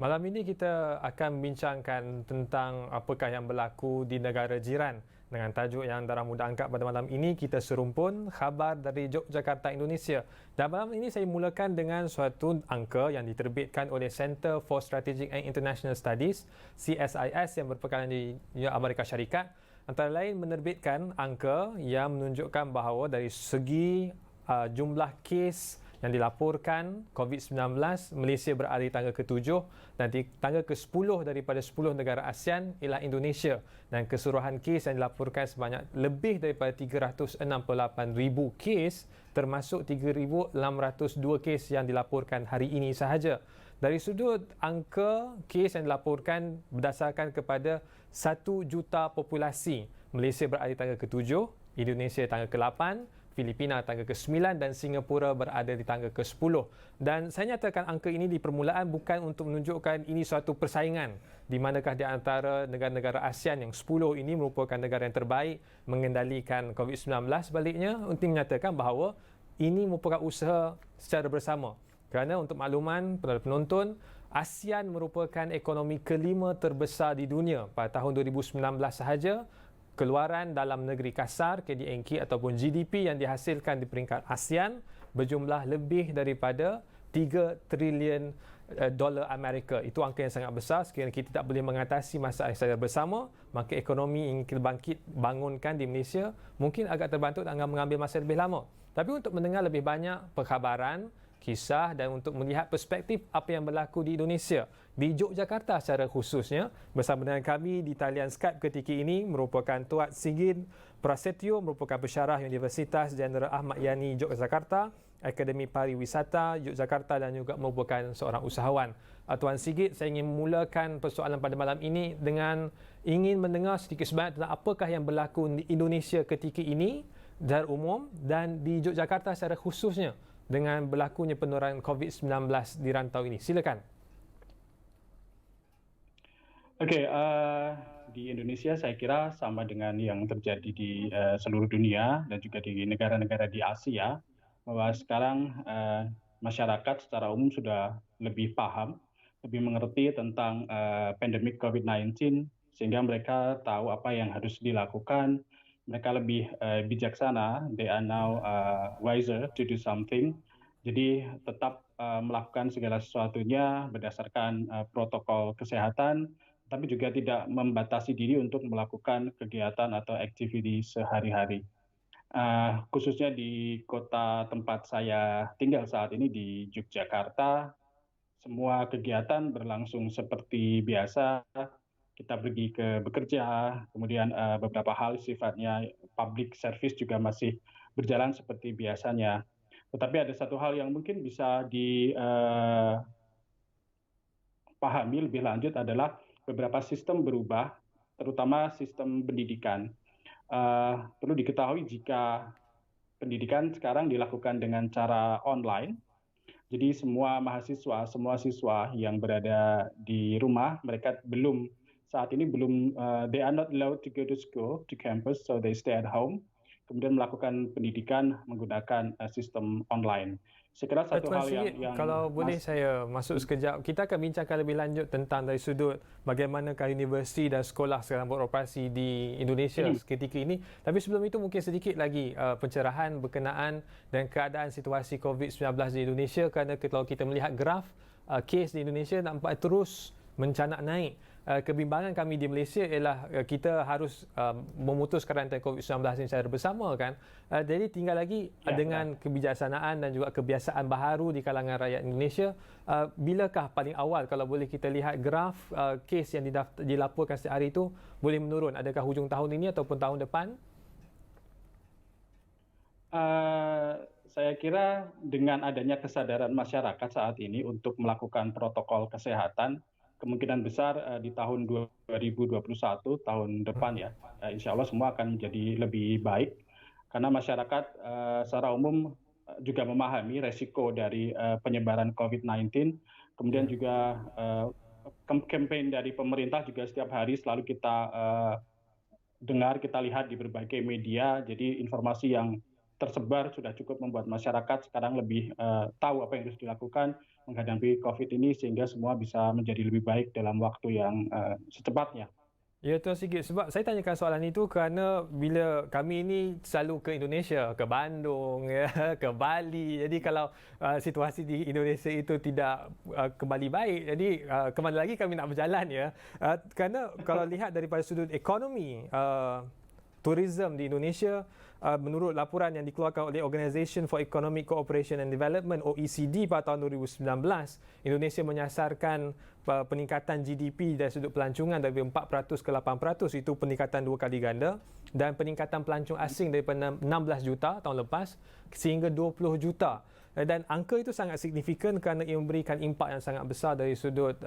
Malam ini kita akan bincangkan tentang apakah yang berlaku di negara jiran. Dengan tajuk yang Darah Muda angkat pada malam ini, kita serumpun khabar dari Yogyakarta, Indonesia. Dan malam ini saya mulakan dengan suatu angka yang diterbitkan oleh Center for Strategic and International Studies, CSIS, yang berpekalan di Amerika Syarikat. Antara lain menerbitkan angka yang menunjukkan bahawa dari segi jumlah kes yang dilaporkan COVID-19, Malaysia berada di tangga ke-7 dan di tangga ke-10 daripada 10 negara ASEAN ialah Indonesia, dan keseluruhan kes yang dilaporkan sebanyak lebih daripada 368,000 kes, termasuk 3,602 kes yang dilaporkan hari ini sahaja. Dari sudut angka kes yang dilaporkan berdasarkan kepada 1 juta populasi, Malaysia berada di tangga ke-7, Indonesia tangga ke-8, Filipina tangga ke-9 dan Singapura berada di tangga ke-10. Dan saya nyatakan angka ini di permulaan bukan untuk menunjukkan ini suatu persaingan di manakah di antara negara-negara ASEAN yang 10 ini merupakan negara yang terbaik mengendalikan COVID-19. Sebaliknya, untuk menyatakan bahawa ini merupakan usaha secara bersama. Kerana untuk makluman penonton, ASEAN merupakan ekonomi kelima terbesar di dunia pada tahun 2019 sahaja. Keluaran dalam negeri kasar KDNK ataupun GDP yang dihasilkan di peringkat ASEAN berjumlah lebih daripada 3 trilion dolar Amerika. Itu angka yang sangat besar. Sekiranya kita tak boleh mengatasi masalah secara bersama, maka ekonomi yang kita bangunkan di Malaysia mungkin agak terbantu dan akan mengambil masa lebih lama. Tapi untuk mendengar lebih banyak perkhabaran, kisah dan untuk melihat perspektif apa yang berlaku di Indonesia, di Yogyakarta secara khususnya, bersama dengan kami di talian Skype ketika ini merupakan Tuan Sigit Prasetyo, merupakan pensyarah Universitas Jeneral Ahmad Yani Yogyakarta, Akademi Pariwisata Yogyakarta dan juga merupakan seorang usahawan. Tuan Sigit, saya ingin memulakan persoalan pada malam ini dengan ingin mendengar sedikit sebanyak tentang apakah yang berlaku di Indonesia ketika ini secara umum dan di Yogyakarta secara khususnya dengan berlakunya penularan COVID-19 di rantau ini. Silakan. Oke, di Indonesia saya kira sama dengan yang terjadi di seluruh dunia dan juga di negara-negara di Asia, bahwa sekarang masyarakat secara umum sudah lebih paham, lebih mengerti tentang pandemik COVID-19, sehingga mereka tahu apa yang harus dilakukan. Mereka lebih bijaksana. They are now wiser to do something. Jadi tetap melakukan segala sesuatunya berdasarkan protokol kesehatan, tapi juga tidak membatasi diri untuk melakukan kegiatan atau aktivitas sehari-hari. Khususnya di kota tempat saya tinggal saat ini di Yogyakarta, semua kegiatan berlangsung seperti biasa. Kita pergi ke bekerja, kemudian beberapa hal sifatnya public service juga masih berjalan seperti biasanya. Tetapi ada satu hal yang mungkin bisa dipahami lebih lanjut adalah beberapa sistem berubah, terutama sistem pendidikan. Perlu diketahui jika pendidikan sekarang dilakukan dengan cara online, jadi semua mahasiswa, semua siswa yang berada di rumah, mereka saat ini belum, they are not allowed to go to school, to campus, so they stay at home, kemudian melakukan pendidikan menggunakan sistem online. Saya kira satu Tuan hal Sigit, yang kalau boleh saya masuk sekejap, kita akan bincangkan lebih lanjut tentang dari sudut bagaimanakah universiti dan sekolah sekarang beroperasi di Indonesia ketika ini. Tapi sebelum itu mungkin sedikit lagi pencerahan berkenaan dan keadaan situasi COVID-19 di Indonesia, kerana kalau kita melihat graf kes di Indonesia nampak terus mencanak naik. Kebimbangan kami di Malaysia ialah kita harus memutuskan rantai COVID-19 ini secara bersama, kan. Jadi tinggal lagi dengan kebijaksanaan dan juga kebiasaan baharu di kalangan rakyat Indonesia. Bilakah paling awal kalau boleh kita lihat graf kes yang dilaporkan setiap hari itu boleh menurun? Adakah hujung tahun ini ataupun tahun depan? Saya kira dengan adanya kesadaran masyarakat saat ini untuk melakukan protokol kesehatan, kemungkinan besar di tahun 2021, tahun depan ya, insya Allah semua akan menjadi lebih baik. Karena masyarakat secara umum juga memahami resiko dari penyebaran COVID-19. Kemudian juga campaign dari pemerintah juga setiap hari selalu kita dengar, kita lihat di berbagai media. Jadi informasi yang tersebar sudah cukup membuat masyarakat sekarang lebih tahu apa yang harus dilakukan. menghadapi COVID ini sehingga semua bisa menjadi lebih baik dalam waktu yang secepatnya. Ya Tuan Sigit, sebab saya tanyakan soalan itu kerana bila kami ini selalu ke Indonesia, ke Bandung, ya, ke Bali. Jadi kalau situasi di Indonesia itu tidak kembali baik, jadi kemana lagi kami nak berjalan ya. Kerana kalau lihat daripada sudut ekonomi, tourism di Indonesia, menurut laporan yang dikeluarkan oleh Organisation for Economic Cooperation and Development OECD pada tahun 2019, Indonesia menyasarkan peningkatan GDP dari sudut pelancongan dari 4% ke 8%, itu peningkatan 2 kali ganda, dan peningkatan pelancong asing daripada 16 juta tahun lepas sehingga 20 juta. Dan angka itu sangat signifikan kerana ia memberikan impak yang sangat besar dari sudut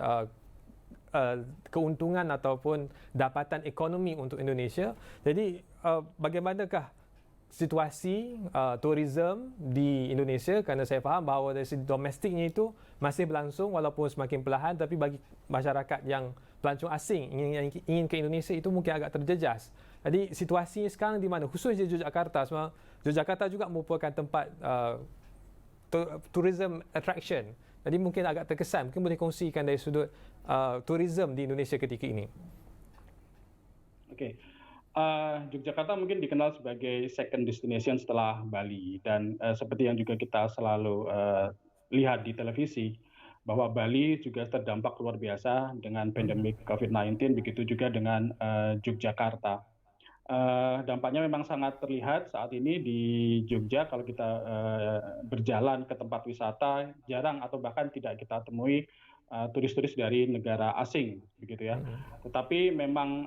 keuntungan ataupun dapatan ekonomi untuk Indonesia. Jadi bagaimanakah situasi tourism di Indonesia, kerana saya faham bahawa dari segi domestiknya itu masih berlangsung walaupun semakin perlahan, tapi bagi masyarakat yang pelancong asing ingin ke Indonesia itu mungkin agak terjejas. Jadi situasinya sekarang di mana, khususnya Yogyakarta, sebab Yogyakarta juga merupakan tempat tourism attraction. Jadi mungkin agak terkesan, mungkin boleh kongsikan dari sudut tourism di Indonesia ketika ini. Okey. Yogyakarta mungkin dikenal sebagai second destination setelah Bali, dan seperti yang juga kita selalu lihat di televisi bahwa Bali juga terdampak luar biasa dengan pandemik COVID-19, begitu juga dengan Yogyakarta. Dampaknya memang sangat terlihat saat ini di Jogja. Kalau kita berjalan ke tempat wisata, jarang atau bahkan tidak kita temui turis-turis dari negara asing, begitu ya. Tetapi memang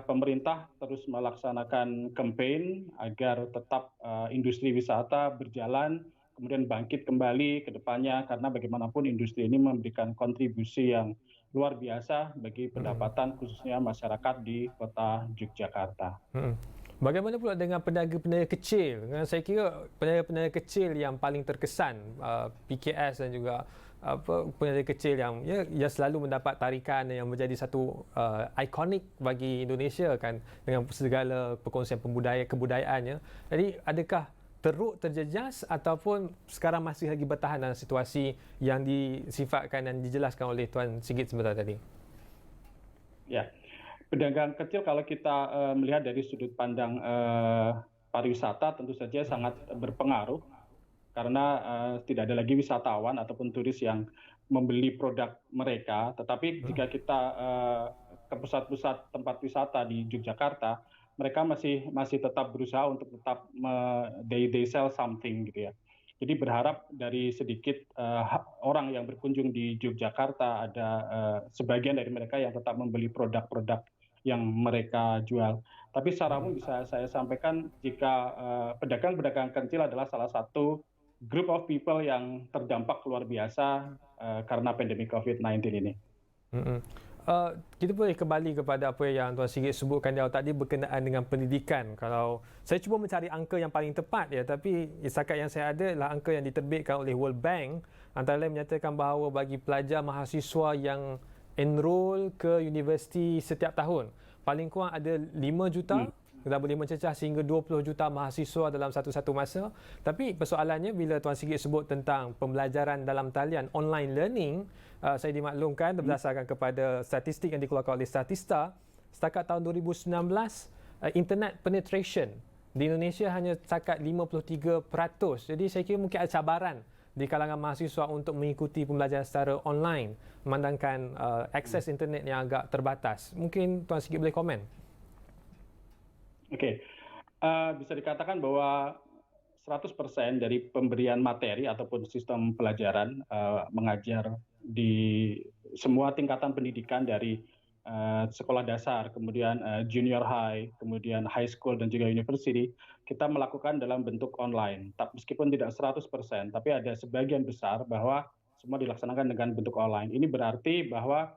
pemerintah terus melaksanakan campaign agar tetap industri wisata berjalan, kemudian bangkit kembali ke depannya, karena bagaimanapun industri ini memberikan kontribusi yang luar biasa bagi pendapatan khususnya masyarakat di kota Yogyakarta. Bagaimana pula dengan peniaga-peniaga kecil? Saya kira peniaga-peniaga kecil yang paling terkesan, PKS dan juga peniaga kecil yang selalu mendapat tarikan yang menjadi satu ikonik bagi Indonesia kan, dengan segala perkongsian kebudayaannya. Jadi adakah teruk terjejas ataupun sekarang masih lagi bertahan dalam situasi yang disifatkan dan dijelaskan oleh Tuan Sigit sebentar tadi? Ya, pedagang kecil kalau kita melihat dari sudut pandang pariwisata tentu saja sangat berpengaruh, karena tidak ada lagi wisatawan ataupun turis yang membeli produk mereka. Tetapi jika kita ke pusat-pusat tempat wisata di Yogyakarta, mereka masih tetap berusaha untuk tetap they sell something gitu ya. Jadi berharap dari sedikit orang yang berkunjung di Yogyakarta, ada sebagian dari mereka yang tetap membeli produk-produk yang mereka jual. Tapi secara umum bisa saya sampaikan, jika pedagang-pedagang kecil adalah salah satu group of people yang terdampak luar biasa karena pandemi COVID-19 ini. Kita boleh kembali kepada apa yang Tuan Sigit sebutkan di awal tadi berkenaan dengan pendidikan. Kalau saya cuba mencari angka yang paling tepat ya, tapi setakat yang saya ada adalah angka yang diterbitkan oleh World Bank, antara lain menyatakan bahawa bagi pelajar mahasiswa yang enroll ke universiti setiap tahun, paling kurang ada 5 juta dah boleh mencecah sehingga 20 juta mahasiswa dalam satu-satu masa. Tapi persoalannya bila Tuan Sigit sebut tentang pembelajaran dalam talian, online learning, saya dimaklumkan berdasarkan kepada statistik yang dikeluarkan oleh Statista, setakat tahun 2019, internet penetration di Indonesia hanya setakat 53%. Jadi saya kira mungkin ada cabaran di kalangan mahasiswa untuk mengikuti pembelajaran secara online, memandangkan akses internet yang agak terbatas. Mungkin Tuan Sigit boleh komen? Oke, bisa dikatakan bahwa 100% dari pemberian materi ataupun sistem pelajaran mengajar di semua tingkatan pendidikan dari sekolah dasar, kemudian junior high, kemudian high school dan juga university, kita melakukan dalam bentuk online. Meskipun tidak 100%, tapi ada sebagian besar bahwa semua dilaksanakan dengan bentuk online. Ini berarti bahwa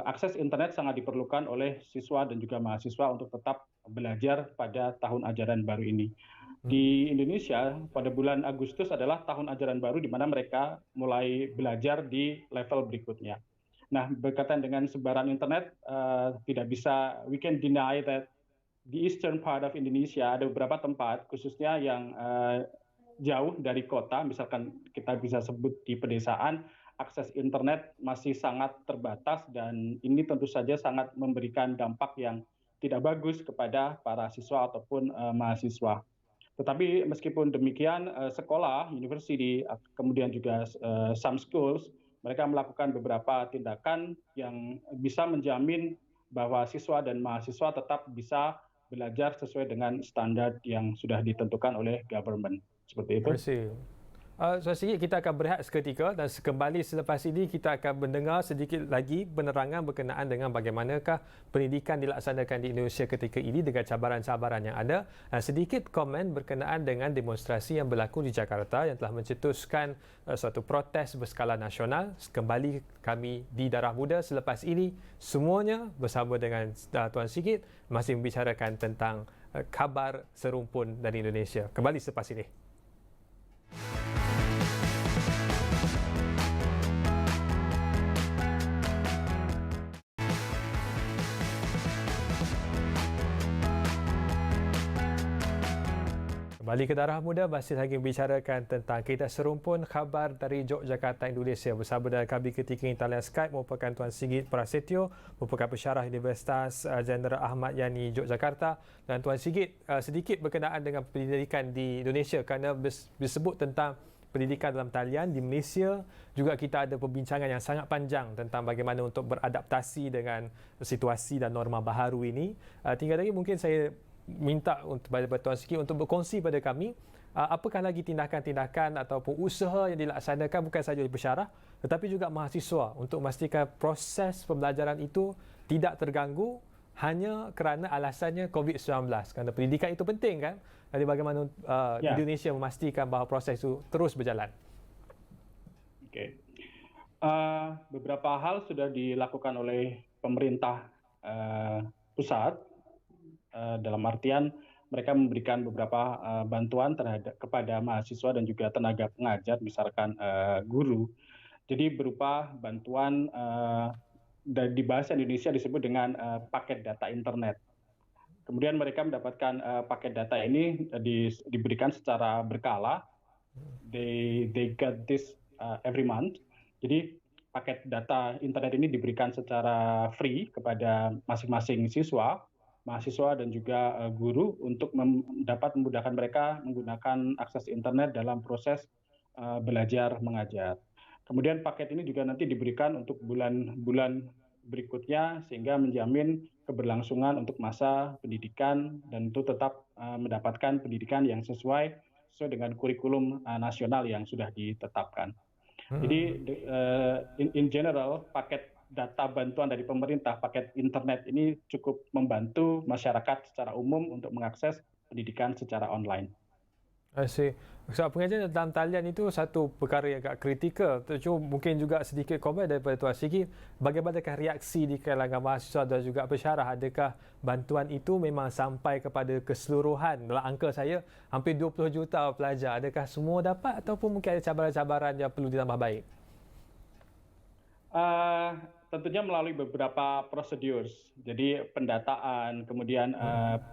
akses internet sangat diperlukan oleh siswa dan juga mahasiswa untuk tetap belajar pada tahun ajaran baru ini. Di Indonesia, pada bulan Agustus adalah tahun ajaran baru di mana mereka mulai belajar di level berikutnya. Nah, berkaitan dengan sebaran internet, tidak bisa, we can deny that the eastern part of Indonesia ada beberapa tempat, khususnya yang jauh dari kota, misalkan kita bisa sebut di pedesaan, akses internet masih sangat terbatas dan ini tentu saja sangat memberikan dampak yang tidak bagus kepada para siswa ataupun mahasiswa. Tetapi meskipun demikian, sekolah, university, kemudian juga some schools, mereka melakukan beberapa tindakan yang bisa menjamin bahwa siswa dan mahasiswa tetap bisa belajar sesuai dengan standar yang sudah ditentukan oleh government. Seperti itu. Terima kasih. Sedikit kita akan berehat seketika dan kembali selepas ini kita akan mendengar sedikit lagi penerangan berkenaan dengan bagaimanakah pendidikan dilaksanakan di Indonesia ketika ini dengan cabaran-cabaran yang ada. Sedikit komen berkenaan dengan demonstrasi yang berlaku di Jakarta yang telah mencetuskan suatu protes berskala nasional. Kembali kami di Darah Muda selepas ini semuanya bersama dengan Tuan Sigit masih membicarakan tentang khabar serumpun dari Indonesia. Kembali selepas ini. Kembali ke Darah Muda, masih lagi membicarakan tentang kita serumpun khabar dari Yogyakarta, Indonesia. Bersama dengan kami ketika ini talian Skype merupakan Tuan Sigit Prasetyo, merupakan pensyarah Universitas Jenderal Ahmad Yani Yogyakarta. Dan Tuan Sigit, sedikit berkenaan dengan pendidikan di Indonesia kerana disebut tentang pendidikan dalam talian di Malaysia. Juga kita ada perbincangan yang sangat panjang tentang bagaimana untuk beradaptasi dengan situasi dan norma baharu ini. Tinggal lagi mungkin saya minta kepada Tuan Sigit untuk berkongsi pada kami apakah lagi tindakan-tindakan ataupun usaha yang dilaksanakan bukan sahaja oleh pensyarah tetapi juga mahasiswa untuk memastikan proses pembelajaran itu tidak terganggu hanya kerana alasannya COVID-19. Kerana pendidikan itu penting kan? Jadi bagaimana Indonesia memastikan bahawa proses itu terus berjalan? Okey. Beberapa hal sudah dilakukan oleh pemerintah pusat. Dalam artian mereka memberikan beberapa bantuan kepada mahasiswa dan juga tenaga pengajar, misalkan guru. Jadi berupa bantuan di bahasa Indonesia disebut dengan paket data internet. Kemudian mereka mendapatkan paket data ini diberikan secara berkala. They got this every month. Jadi paket data internet ini diberikan secara free kepada masing-masing siswa, mahasiswa dan juga guru untuk dapat memudahkan mereka menggunakan akses internet dalam proses belajar mengajar. Kemudian paket ini juga nanti diberikan untuk bulan-bulan berikutnya sehingga menjamin keberlangsungan untuk masa pendidikan dan itu tetap mendapatkan pendidikan yang sesuai dengan kurikulum nasional yang sudah ditetapkan. Jadi in general paket data bantuan dari pemerintah, paket internet ini cukup membantu masyarakat secara umum untuk mengakses pendidikan secara online. Sebab pengajian dalam talian itu satu perkara yang agak kritikal. Cuma mungkin juga sedikit komen daripada Tuan Sigit, bagaimanakah reaksi di kalangan mahasiswa dan juga pensyarah? Adakah bantuan itu memang sampai kepada keseluruhan? Dalam angka saya, hampir 20 juta pelajar. Adakah semua dapat ataupun mungkin ada cabaran-cabaran yang perlu ditambah baik? Tentunya melalui beberapa prosedur. Jadi pendataan, kemudian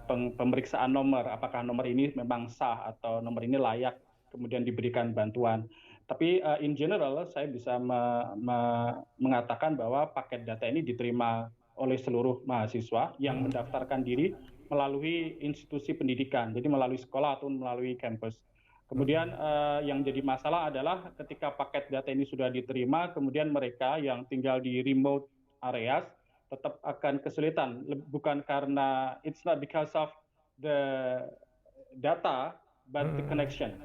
pemeriksaan nomor, apakah nomor ini memang sah atau nomor ini layak kemudian diberikan bantuan. Tapi in general saya bisa mengatakan bahwa paket data ini diterima oleh seluruh mahasiswa yang mendaftarkan diri melalui institusi pendidikan, jadi melalui sekolah atau melalui kampus. Kemudian yang jadi masalah adalah ketika paket data ini sudah diterima, kemudian mereka yang tinggal di remote areas tetap akan kesulitan. Bukan karena it's not because of the data, but the connection.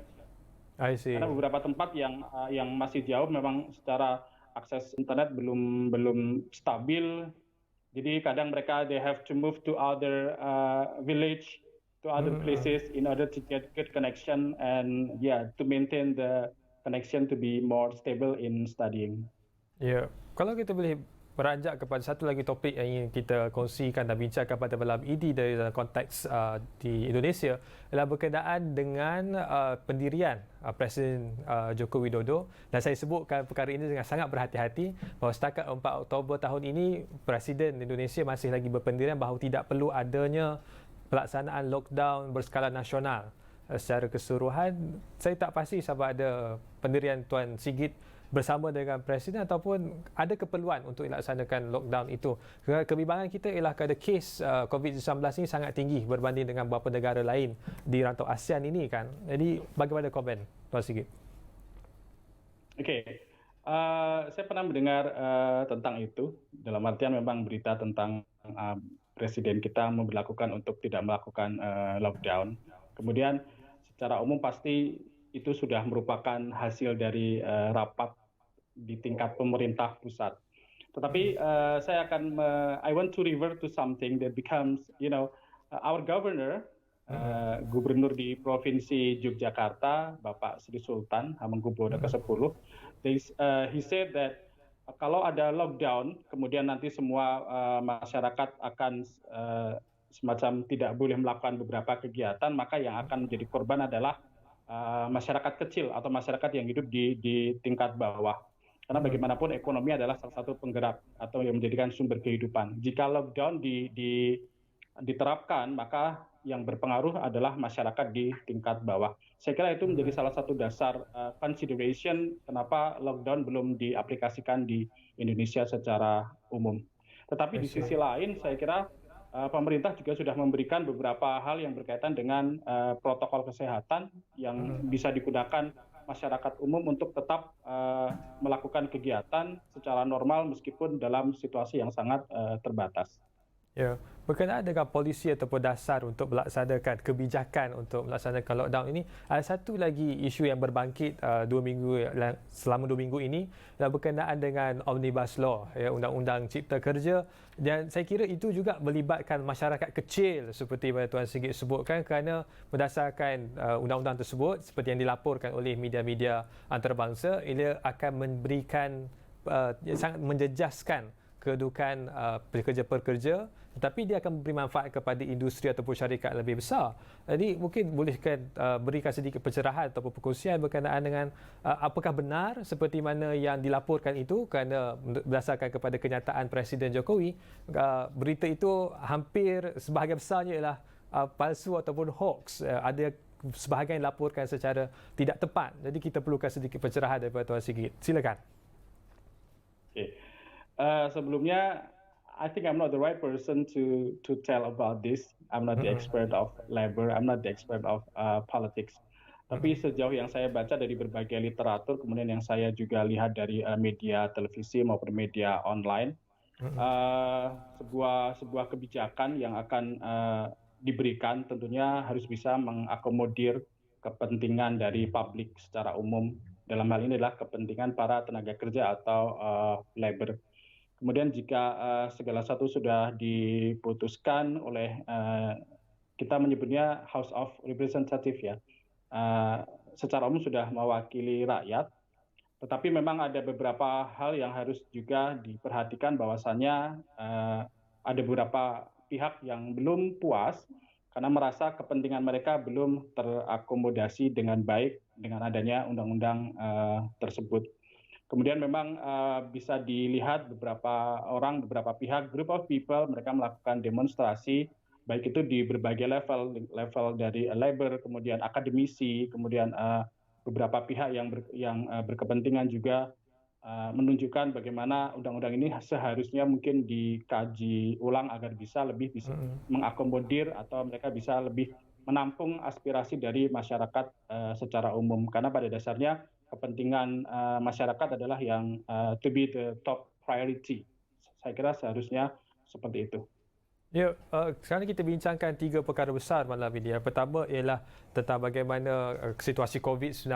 I see. Karena beberapa tempat yang masih jauh memang secara akses internet belum stabil. Jadi kadang mereka they have to move to other village, to other places in order to get good connection and to maintain the connection to be more stable in studying. Ya, kalau kita boleh beranjak kepada satu lagi topik yang ingin kita kongsikan dan bincangkan pada malam ini dari konteks di Indonesia adalah berkenaan dengan pendirian Presiden Joko Widodo, dan saya sebutkan perkara ini dengan sangat berhati-hati bahawa setakat 4 Oktober tahun ini Presiden Indonesia masih lagi berpendirian bahawa tidak perlu adanya pelaksanaan lockdown berskala nasional secara keseluruhan. Saya tak pasti sama ada pendirian Tuan Sigit bersama dengan Presiden ataupun ada keperluan untuk dilaksanakan lockdown itu? Kebimbangan kita ialah kerana kes COVID-19 ini sangat tinggi berbanding dengan beberapa negara lain di rantau ASEAN ini kan. Jadi bagaimana komen Tuan Sigit? Okey. Saya pernah mendengar tentang itu, dalam artian memang berita tentang Presiden kita memberlakukan untuk tidak melakukan lockdown. Kemudian secara umum pasti itu sudah merupakan hasil dari rapat di tingkat pemerintah pusat. Tetapi saya akan I want to revert to something that becomes, our governor, gubernur di Provinsi Yogyakarta, Bapak Sri Sultan Hamengkubuwono ke-10, he said that kalau ada lockdown, kemudian nanti semua masyarakat akan semacam tidak boleh melakukan beberapa kegiatan, maka yang akan menjadi korban adalah masyarakat kecil atau masyarakat yang hidup di tingkat bawah. Karena bagaimanapun ekonomi adalah salah satu penggerak atau yang menjadikan sumber kehidupan. Jika lockdown diterapkan, maka yang berpengaruh adalah masyarakat di tingkat bawah. Saya kira itu menjadi salah satu dasar consideration kenapa lockdown belum diaplikasikan di Indonesia secara umum. Tetapi di sisi lain, saya kira pemerintah juga sudah memberikan beberapa hal yang berkaitan dengan protokol kesehatan yang bisa digunakan masyarakat umum untuk tetap melakukan kegiatan secara normal meskipun dalam situasi yang sangat terbatas. Ya, berkenaan dengan polisi ataupun dasar untuk melaksanakan kebijakan untuk melaksanakan lockdown ini, ada satu lagi isu yang berbangkit selama 2 minggu ini adalah berkenaan dengan Omnibus Law, ya, Undang-Undang Cipta Kerja, dan saya kira itu juga melibatkan masyarakat kecil seperti yang Tuan Sigit sebutkan, kerana berdasarkan undang-undang tersebut seperti yang dilaporkan oleh media-media antarabangsa, ia akan memberikan sangat menjejaskan kedudukan pekerja-pekerja, tetapi dia akan memberi manfaat kepada industri ataupun syarikat lebih besar. Jadi mungkin bolehkan berikan sedikit pencerahan ataupun perkongsian berkenaan dengan apakah benar seperti mana yang dilaporkan itu, kerana berdasarkan kepada kenyataan Presiden Jokowi, berita itu hampir sebahagian besarnya ialah palsu ataupun hoax. Ada sebahagian dilaporkan secara tidak tepat. Jadi kita perlukan sedikit pencerahan daripada Tuan Sigit. Silakan. Okay. Sebelumnya, I think I'm not the right person to tell about this. I'm not the expert of labor. I'm not the expert of politics. Tapi sejauh yang saya baca dari berbagai literatur, kemudian yang saya juga lihat dari media televisi maupun media online, sebuah kebijakan yang akan diberikan tentunya harus bisa mengakomodir kepentingan dari publik secara umum. Dalam hal ini adalah kepentingan para tenaga kerja atau labor. Kemudian jika segala satu sudah diputuskan oleh kita menyebutnya House of Representative, ya, secara umum sudah mewakili rakyat, tetapi memang ada beberapa hal yang harus juga diperhatikan, bahwasannya ada beberapa pihak yang belum puas karena merasa kepentingan mereka belum terakomodasi dengan baik dengan adanya undang-undang tersebut. Kemudian memang bisa dilihat beberapa orang, beberapa pihak, group of people, mereka melakukan demonstrasi, baik itu di berbagai level dari labor, kemudian akademisi, kemudian beberapa pihak yang berkepentingan juga menunjukkan bagaimana undang-undang ini seharusnya mungkin dikaji ulang agar bisa mengakomodir atau mereka bisa lebih menampung aspirasi dari masyarakat secara umum. Karena pada dasarnya kepentingan masyarakat adalah yang to be the top priority. Saya kira seharusnya seperti itu. Ya, sekarang kita bincangkan 3 perkara besar malam ini. Yang pertama ialah tentang bagaimana situasi COVID-19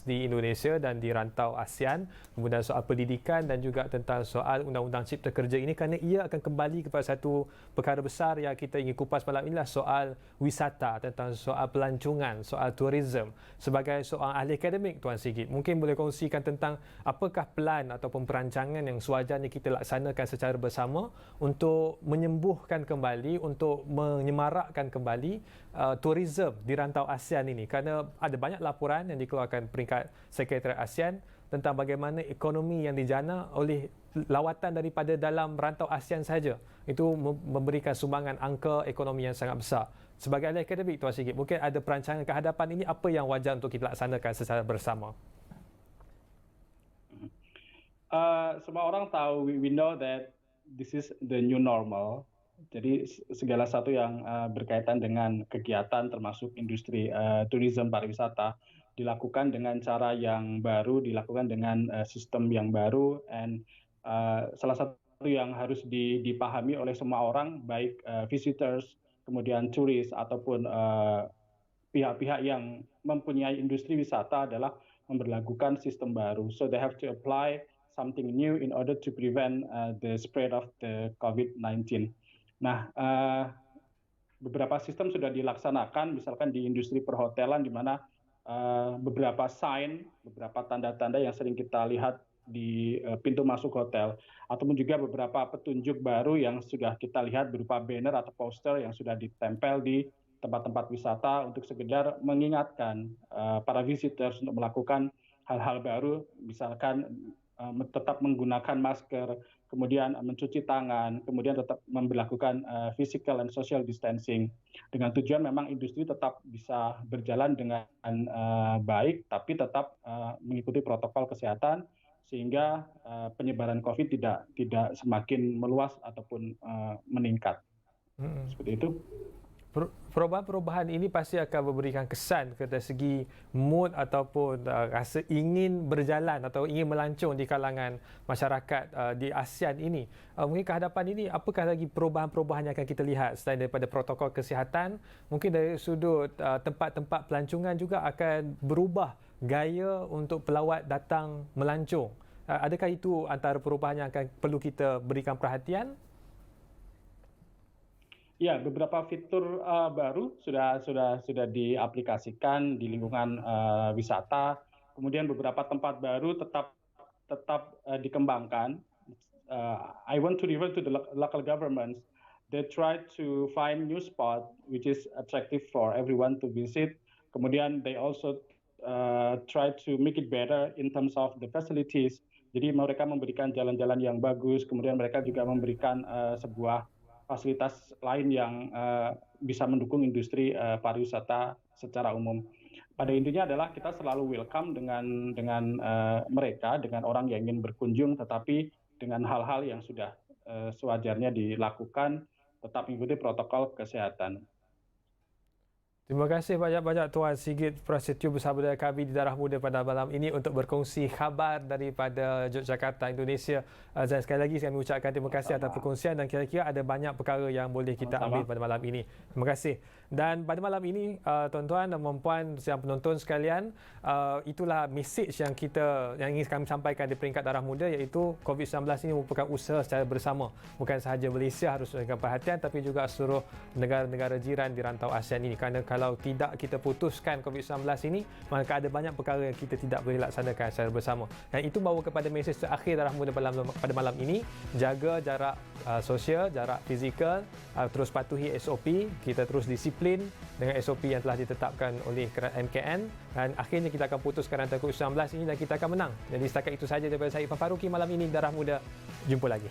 di Indonesia dan di rantau ASEAN, kemudian soal pendidikan dan juga tentang soal Undang-Undang Cipta Kerja ini, kerana ia akan kembali kepada satu perkara besar yang kita ingin kupas malam inilah soal wisata, tentang soal pelancongan, soal tourism. Sebagai seorang ahli akademik, Tuan Sigit, mungkin boleh kongsikan tentang apakah plan ataupun perancangan yang sewajarnya kita laksanakan secara bersama untuk menyembuhkan kembali, untuk menyemarakkan kembali tourism di rantau ASEAN ini, kerana ada banyak laporan yang dikeluarkan peringkat Sekretariat ASEAN tentang bagaimana ekonomi yang dijana oleh lawatan daripada dalam rantau ASEAN saja itu memberikan sumbangan angka ekonomi yang sangat besar. Sebagai ahli akademik, Tuan Sigit, mungkin ada perancangan ke hadapan ini, apa yang wajar untuk kita laksanakan secara bersama? Semua orang tahu, we know that this is the new normal. Jadi segala satu yang berkaitan dengan kegiatan termasuk industri tourism pariwisata dilakukan dengan cara yang baru, dilakukan dengan sistem yang baru, and salah satu yang harus dipahami oleh semua orang, baik visitors, kemudian turis ataupun pihak-pihak yang mempunyai industri wisata adalah memberlakukan sistem baru. So they have to apply something new in order to prevent the spread of the COVID-19. Nah, beberapa sistem sudah dilaksanakan, misalkan di industri perhotelan, di mana beberapa sign, beberapa tanda-tanda yang sering kita lihat di pintu masuk hotel, ataupun juga beberapa petunjuk baru yang sudah kita lihat berupa banner atau poster yang sudah ditempel di tempat-tempat wisata untuk sekedar mengingatkan para visitors untuk melakukan hal-hal baru, misalkan tetap menggunakan masker, kemudian mencuci tangan, kemudian tetap memperlakukan physical and social distancing, dengan tujuan memang industri tetap bisa berjalan dengan baik, tapi tetap mengikuti protokol kesehatan sehingga penyebaran COVID tidak semakin meluas ataupun meningkat. Seperti itu. Perubahan-perubahan ini pasti akan memberikan kesan dari segi mood ataupun rasa ingin berjalan atau ingin melancong di kalangan masyarakat di ASEAN ini. Mungkin kehadapan ini, apakah lagi perubahan-perubahan yang akan kita lihat selain daripada protokol kesihatan? Mungkin dari sudut tempat-tempat pelancongan juga akan berubah gaya untuk pelawat datang melancong. Adakah itu antara perubahan yang akan perlu kita berikan perhatian? Ya, beberapa fitur baru sudah diaplikasikan di lingkungan wisata. Kemudian beberapa tempat baru tetap dikembangkan. I want to refer to the local governments. They try to find new spot which is attractive for everyone to visit. Kemudian they also try to make it better in terms of the facilities. Jadi mereka memberikan jalan-jalan yang bagus. Kemudian mereka juga memberikan sebuah fasilitas lain yang bisa mendukung industri pariwisata secara umum. Pada intinya adalah kita selalu welcome dengan mereka, dengan orang yang ingin berkunjung, tetapi dengan hal-hal yang sudah sewajarnya dilakukan, tetap mengikuti protokol kesehatan. Terima kasih banyak-banyak Tuan Sigit Prasetyo bersama dengan kami di Darah Muda pada malam ini untuk berkongsi khabar daripada Yogyakarta, Indonesia. Dan sekali lagi kami ucapkan terima kasih atas perkongsian dan kira-kira ada banyak perkara yang boleh kita ambil pada malam ini. Terima kasih. Dan pada malam ini, tuan-tuan dan puan-puan yang penonton sekalian, itulah mesej yang ingin kami sampaikan di peringkat Darah Muda, iaitu COVID-19 ini merupakan usaha secara bersama. Bukan sahaja Malaysia harus memberikan perhatian, tapi juga seluruh negara-negara jiran di rantau ASEAN ini. Kerana kalau tidak kita putuskan COVID-19 ini, maka ada banyak perkara yang kita tidak boleh laksanakan secara bersama. Dan itu bawa kepada mesej terakhir Darah Muda pada malam ini. Jaga jarak sosial, jarak fizikal, terus patuhi SOP, kita terus disiplin dengan SOP yang telah ditetapkan oleh MKN, dan akhirnya kita akan putuskan rantai COVID-19 ini dan kita akan menang. Jadi setakat itu sahaja daripada saya, Irfan Faruqi, malam ini Darah Muda. Jumpa lagi.